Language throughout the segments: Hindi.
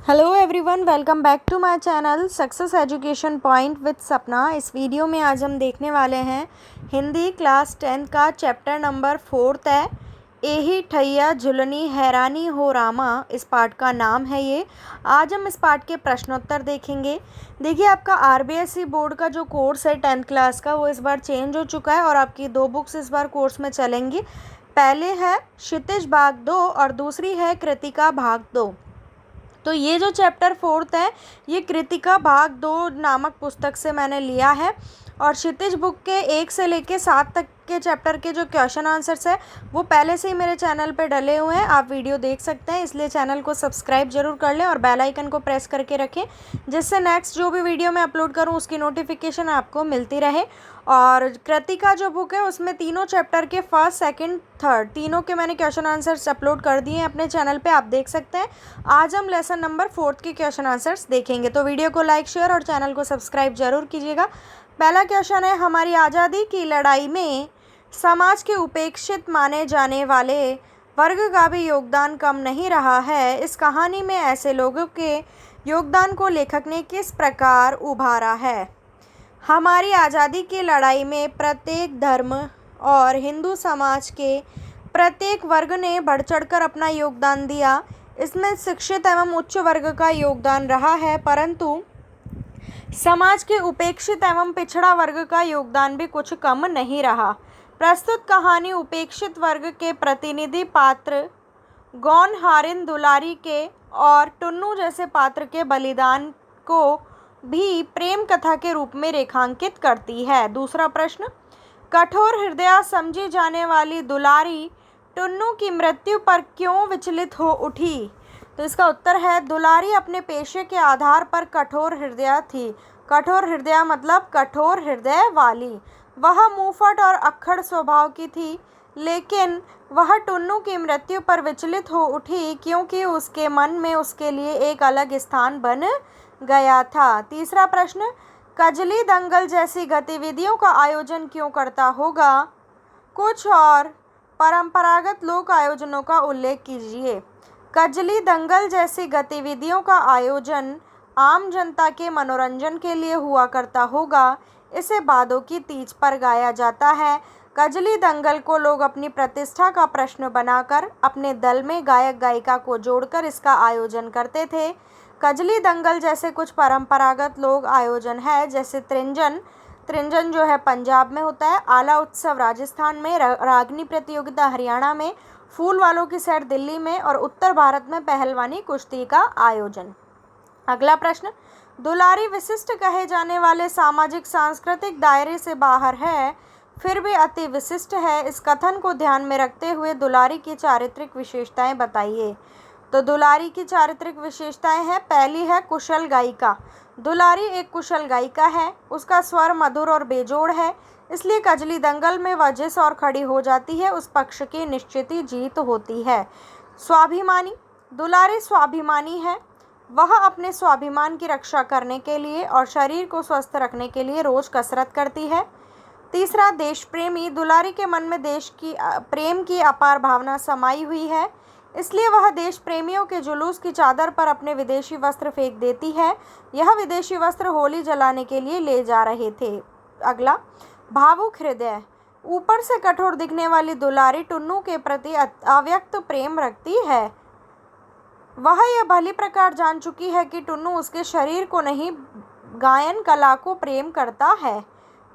Hello everyone, welcome back to my channel success education point with Sapna. इस वीडियो में आज हम देखने वाले हैं हिंदी क्लास 10 का चैप्टर नंबर 4 है। एही ठैया झुलनी हैरानी हो रामा, इस पार्ट का नाम है ये। आज हम इस पार्ट के प्रश्नोत्तर देखेंगे। देखिए, आपका आरबीएसई बोर्ड का जो कोर्स है 10th क्लास का, वो इस बार चेंज हो चुका है और आपकी दो बुक्स इस बार कोर्स में चलेंगी। पहले है क्षितिज भाग 2 और दूसरी है कृतिका भाग 2। तो ये जो चैप्टर 4 है, ये कृतिका भाग 2 नामक पुस्तक से मैंने लिया है और क्षितिज बुक के 1 से लेके 7 तक के चैप्टर के जो क्वेश्चन आंसर्स है वो पहले से ही मेरे चैनल पे डले हुए हैं, आप वीडियो देख सकते हैं। इसलिए चैनल को सब्सक्राइब जरूर कर लें और बेल आइकन को प्रेस करके रखें, जिससे नेक्स्ट जो भी वीडियो मैं अपलोड करूं उसकी नोटिफिकेशन आपको मिलती रहे। और कृतिका जो बुक है उसमें तीनों चैप्टर के फर्स्ट, सेकंड, थर्ड तीनों के मैंने क्वेश्चन आंसर्स अपलोड कर दिए हैं अपने चैनल पे, आप देख सकते हैं। आज हम लेसन नंबर 4 के क्वेश्चन आंसर्स देखेंगे, तो वीडियो को लाइक, शेयर और चैनल को सब्सक्राइब जरूर कीजिएगा। पहला क्वेश्चन है, हमारी आज़ादी की लड़ाई में समाज के उपेक्षित माने जाने वाले वर्ग का भी योगदान कम नहीं रहा है। इस कहानी में ऐसे लोगों के योगदान को लेखक ने किस प्रकार उभारा है। हमारी आज़ादी की लड़ाई में प्रत्येक धर्म और हिंदू समाज के प्रत्येक वर्ग ने बढ़ चढ़कर अपना योगदान दिया। इसमें शिक्षित एवं उच्च वर्ग का योगदान रहा है, परंतु समाज के उपेक्षित एवं पिछड़ा वर्ग का योगदान भी कुछ कम नहीं रहा। प्रस्तुत कहानी उपेक्षित वर्ग के प्रतिनिधि पात्र गौन हारिन दुलारी के और टुन्नू जैसे पात्र के बलिदान को भी प्रेम कथा के रूप में रेखांकित करती है। दूसरा प्रश्न, कठोर हृदय समझी जाने वाली दुलारी टुन्नू की मृत्यु पर क्यों विचलित हो उठी। तो इसका उत्तर है, दुलारी अपने पेशे के आधार पर कठोर हृदय थी। कठोर हृदय मतलब कठोर हृदय वाली। वह मुंहफट और अक्खड़ स्वभाव की थी, लेकिन वह टुन्नू की मृत्यु पर विचलित हो उठी क्योंकि उसके मन में उसके लिए एक अलग स्थान बन गया था। तीसरा प्रश्न, कजली दंगल जैसी गतिविधियों का आयोजन क्यों करता होगा। कुछ और परंपरागत लोक आयोजनों का उल्लेख कीजिए। कजली दंगल जैसी गतिविधियों का आयोजन आम जनता के मनोरंजन के लिए हुआ करता होगा। इसे बादों की तीज पर गाया जाता है। कजली दंगल को लोग अपनी प्रतिष्ठा का प्रश्न बनाकर अपने दल में गायक गायिका को जोड़कर इसका आयोजन करते थे। कजली दंगल जैसे कुछ परंपरागत लोक आयोजन है, जैसे त्रिंजन जो है पंजाब में होता है, आला उत्सव राजस्थान में, रागनी प्रतियोगिता हरियाणा में, फूल वालों की सैर दिल्ली में और उत्तर भारत में पहलवानी कुश्ती का आयोजन। अगला प्रश्न, दुलारी विशिष्ट कहे जाने वाले सामाजिक सांस्कृतिक दायरे से बाहर है, फिर भी अति विशिष्ट है। इस कथन को ध्यान में रखते हुए दुलारी की चारित्रिक विशेषताएं बताइए। तो दुलारी की चारित्रिक विशेषताएं हैं, पहली है कुशल गायिका। दुलारी एक कुशल गायिका है, उसका स्वर मधुर और बेजोड़ है, इसलिए कजली दंगल में वह जिस और खड़ी हो जाती है उस पक्ष की निश्चित ही जीत होती है। स्वाभिमानी, दुलारी स्वाभिमानी है, वह अपने स्वाभिमान की रक्षा करने के लिए और शरीर को स्वस्थ रखने के लिए रोज कसरत करती है। तीसरा, देश प्रेमी, दुलारी के मन में देश की प्रेम की अपार भावना समाई हुई है, इसलिए वह देश प्रेमियों के जुलूस की चादर पर अपने विदेशी वस्त्र फेंक देती है। यह विदेशी वस्त्र होली जलाने के लिए ले जा रहे थे। अगला, भावुक हृदय, ऊपर से कठोर दिखने वाली दुलारी टुन्नू के प्रति अव्यक्त प्रेम रखती है। वह यह भली प्रकार जान चुकी है कि टुन्नू उसके शरीर को नहीं, गायन कला को प्रेम करता है।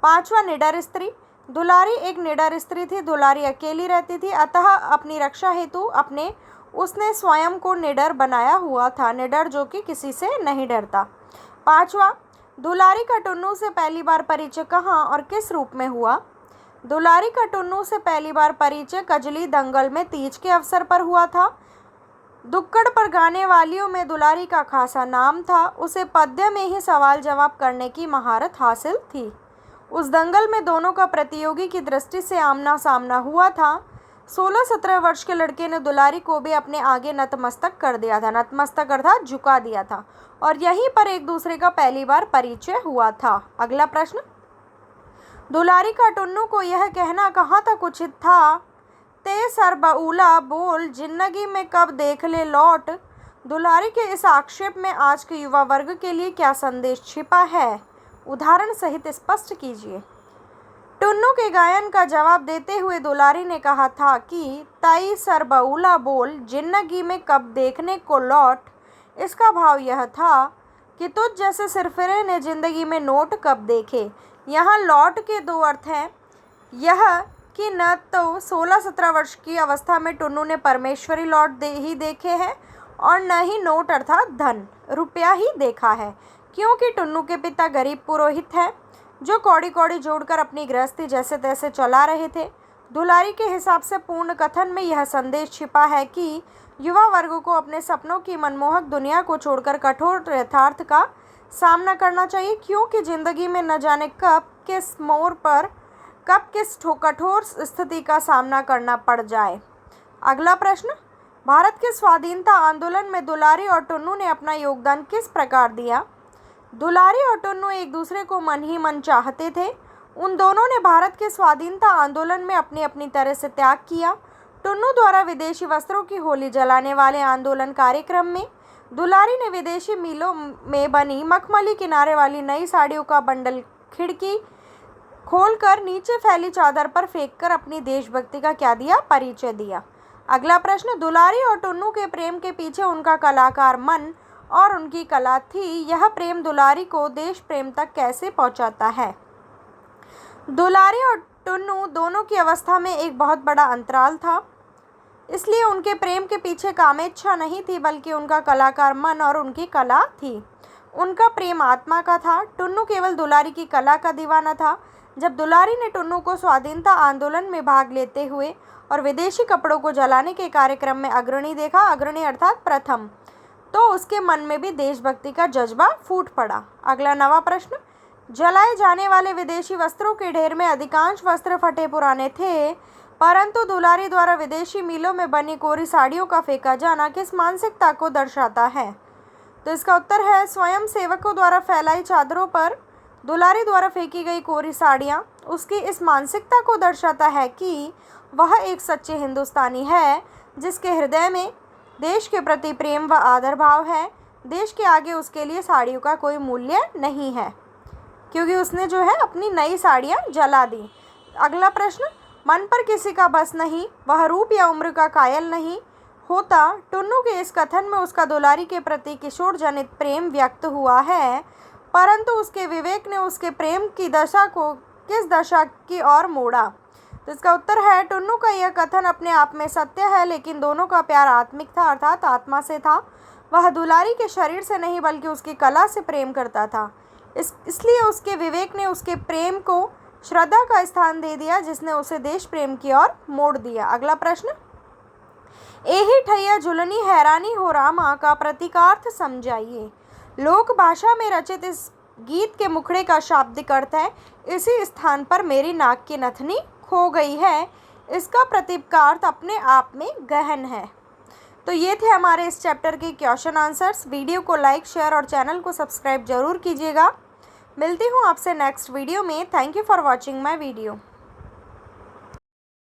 पांचवा, निडर स्त्री, दुलारी एक निडर स्त्री थी। दुलारी अकेली रहती थी, अतः अपनी रक्षा हेतु उसने स्वयं को निडर बनाया हुआ था, निडर जो कि किसी से नहीं डरता। पांचवा, दुलारी का टुन्नू से पहली बार परिचय कहाँ और किस रूप में हुआ। दुलारी का टुन्नू से पहली बार परिचय कजली दंगल में तीज के अवसर पर हुआ था। दुक्कड़ पर गाने वालियों में दुलारी का खासा नाम था, उसे पद्य में ही सवाल जवाब करने की महारत हासिल थी। उस दंगल में दोनों का प्रतियोगी की दृष्टि से आमना सामना हुआ था। 16-17 वर्ष के लड़के ने दुलारी को भी अपने आगे नतमस्तक कर दिया था, नतमस्तक अर्थात झुका दिया था, और यहीं पर एक दूसरे का पहली बार परिचय हुआ था। अगला प्रश्न, दुलारी का टुन्नू को यह कहना कहाँ तक उचित था, ते सरबउला बोल जिंदगी में कब देख ले लौट, दुलारी के इस आक्षेप में आज के युवा वर्ग के लिए क्या संदेश छिपा है? उदाहरण सहित स्पष्ट कीजिए। टुन्नू के गायन का जवाब देते हुए दुलारी ने कहा था कि तई सरबउला बोल जिंदगी में कब देखने को लौट। इसका भाव यह था कि तुझ जैसे सिरफिरे ने जिंदगी में नोट कब देखे। यहाँ लौट के दो अर्थ हैं। यह कि न तो 16-17 वर्ष की अवस्था में टुन्नू ने परमेश्वरी लौट ही देखे हैं और न ही नोट अर्थात धन रुपया ही देखा है, क्योंकि टुन्नू के पिता गरीब पुरोहित हैं जो कौड़ी कौड़ी जोड़कर अपनी गृहस्थी जैसे तैसे चला रहे थे। दुलारी के हिसाब से पूर्ण कथन में यह संदेश छिपा है कि युवा वर्ग को अपने सपनों की मनमोहक दुनिया को छोड़कर कठोर यथार्थ का सामना करना चाहिए, क्योंकि जिंदगी में न जाने कब किस मोड़ पर कब किस कठोर स्थिति का सामना करना पड़ जाए। अगला प्रश्न, भारत के स्वाधीनता आंदोलन में दुलारी और टुन्नू ने अपना योगदान किस प्रकार दिया? दुलारी और टुन्नू एक दूसरे को मन ही मन चाहते थे। उन दोनों ने भारत के स्वाधीनता आंदोलन में अपनी अपनी तरह से त्याग किया। टुन्नू द्वारा विदेशी वस्त्रों की होली जलाने वाले आंदोलन कार्यक्रम में दुलारी ने विदेशी मिलों में बनी मखमली किनारे वाली नई साड़ियों का बंडल खिड़की खोलकर नीचे फैली चादर पर फेंककर अपनी देशभक्ति का क्या दिया? परिचय दिया। अगला प्रश्न, दुलारी और टुन्नू के प्रेम के पीछे उनका कलाकार मन और उनकी कला थी। यह प्रेम दुलारी को देश प्रेम तक कैसे पहुंचाता है? दुलारी और टुन्नू दोनों की अवस्था में एक बहुत बड़ा अंतराल था, इसलिए उनके प्रेम के पीछे कामेच्छा नहीं थी, बल्कि उनका कलाकार मन और उनकी कला थी। उनका प्रेम आत्मा का था। टुन्नू केवल दुलारी की कला का दीवाना था। जब दुलारी ने टुन्नू को स्वाधीनता आंदोलन में भाग लेते हुए और विदेशी कपड़ों को जलाने के कार्यक्रम में अग्रणी देखा, अग्रणी अर्थात प्रथम, तो उसके मन में भी देशभक्ति का जज्बा फूट पड़ा। अगला नवा प्रश्न, जलाए जाने वाले विदेशी वस्त्रों के ढेर में अधिकांश वस्त्र फटे पुराने थे, परंतु दुलारी द्वारा विदेशी मिलों में बनी कोरी साड़ियों का फेंका जाना किस मानसिकता को दर्शाता है? तो इसका उत्तर है स्वयं सेवकों द्वारा फैलाई चादरों पर दुलारी द्वारा फेंकी गई कोरी साड़ियाँ उसकी इस मानसिकता को दर्शाता है कि वह एक सच्चे हिंदुस्तानी है, जिसके हृदय में देश के प्रति प्रेम व आदर भाव है। देश के आगे उसके लिए साड़ियों का कोई मूल्य नहीं है, क्योंकि उसने जो है अपनी नई साड़ियाँ जला दी। अगला प्रश्न, मन पर किसी का बस नहीं, वह रूप या उम्र का कायल नहीं होता। टुन्नू के इस कथन में उसका दुलारी के प्रति किशोर जनित प्रेम व्यक्त हुआ है, परंतु उसके विवेक ने उसके प्रेम की दशा को किस दशा की ओर मोड़ा? तो इसका उत्तर है टुन्नू का यह कथन अपने आप में सत्य है, लेकिन दोनों का प्यार आत्मिक था, अर्थात आत्मा से था। वह दुलारी के शरीर से नहीं बल्कि उसकी कला से प्रेम करता था। इसलिए उसके विवेक ने उसके प्रेम को श्रद्धा का स्थान दे दिया, जिसने उसे देश प्रेम की ओर मोड़ दिया। अगला प्रश्न, एही ठैया झुलनी हैरानी हो रामा का प्रतीकार्थ समझाइए। लोक भाषा में रचित इस गीत के मुखड़े का शाब्दिक अर्थ है, इसी स्थान पर मेरी नाक की नथनी खो गई है। इसका प्रतीकार्थ अपने आप में गहन है। तो ये थे हमारे इस चैप्टर के क्वेश्चन आंसर्स। वीडियो को लाइक, शेयर और चैनल को सब्सक्राइब जरूर कीजिएगा। मिलती हूँ आपसे नेक्स्ट वीडियो में। Thank you for watching my video.